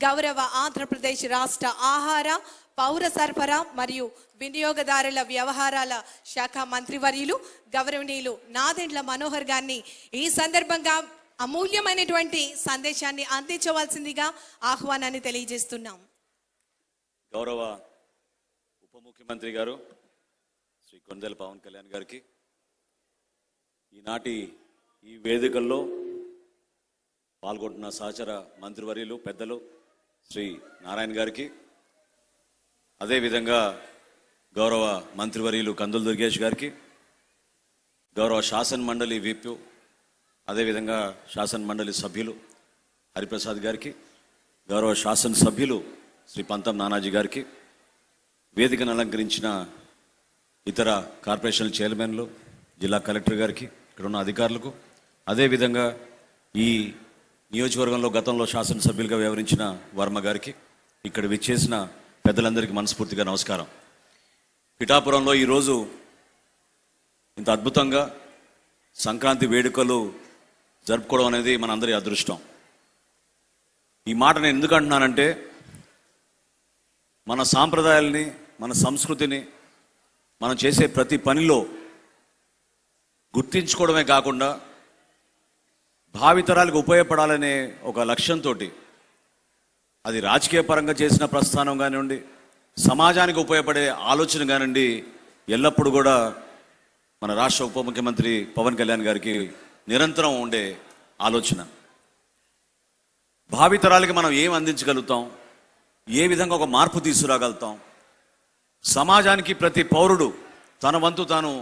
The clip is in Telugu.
గౌరవ ఆంధ్రప్రదేశ్ రాష్ట్ర ఆహార, పౌర సరఫరా మరియు వినియోగదారుల వ్యవహారాల శాఖ మంత్రివర్యులు గౌరవనీయులు నాదెండ్ల మనోహర్ గారిని ఈ సందర్భంగా అమూల్యమైనటువంటి సందేశాన్ని అందించవలసిందిగా ఆహ్వానాన్ని తెలియజేస్తున్నాం. గౌరవ ఉప ముఖ్యమంత్రి గారు శ్రీ కొణిదెల పవన్ కళ్యాణ్ గారికి, ఈనాటి ఈ వేదికల్లో పాల్గొంటున్న సహచర మంత్రివర్యులు పెద్దలు శ్రీ నారాయణ గారికి, అదేవిధంగా గౌరవ మంత్రివర్యులు కందుల దుర్గేష్ గారికి, గౌరవ శాసన మండలి విప్, అదేవిధంగా శాసన మండలి సభ్యులు హరిప్రసాద్ గారికి, గౌరవ శాసన సభ్యులు శ్రీ పంతం నానాజీ గారికి, వేదికను అలంకరించిన ఇతర కార్పొరేషన్ చైర్మన్లు, జిల్లా కలెక్టర్ గారికి, ఇక్కడ ఉన్న అధికారులకు, అదేవిధంగా ఈ నియోజకవర్గంలో గతంలో శాసనసభ్యులుగా వ్యవహరించిన వర్మ గారికి, ఇక్కడ విచ్చేసిన పెద్దలందరికీ మనస్ఫూర్తిగా నమస్కారం. పిఠాపురంలో ఈరోజు ఇంత అద్భుతంగా సంక్రాంతి వేడుకలు జరుపుకోవడం అనేది మనందరి అదృష్టం. ఈ మాట నేను ఎందుకు అంటున్నానంటే, మన సాంప్రదాయాల్ని, మన సంస్కృతిని మనం చేసే ప్రతి పనిలో గుర్తించుకోవడమే కాకుండా భావితరాలకు ఉపయోగపడాలనే ఒక లక్ష్యంతో, అది రాజకీయ పరంగా చేసిన ప్రస్థానం కానివ్వండి, సమాజానికి ఉపయోగపడే ఆలోచన కానివ్వండి, ఎల్లప్పుడూ కూడా మన రాష్ట్ర ఉప ముఖ్యమంత్రి పవన్ కళ్యాణ్ గారికి నిరంతరం ఉండే ఆలోచన. భావితరాలకి మనం ఏం అందించగలుగుతాం, ఏ విధంగా ఒక మార్పు తీసుకురాగలుగుతాం, సమాజానికి ప్రతి పౌరుడు తన వంతు తాను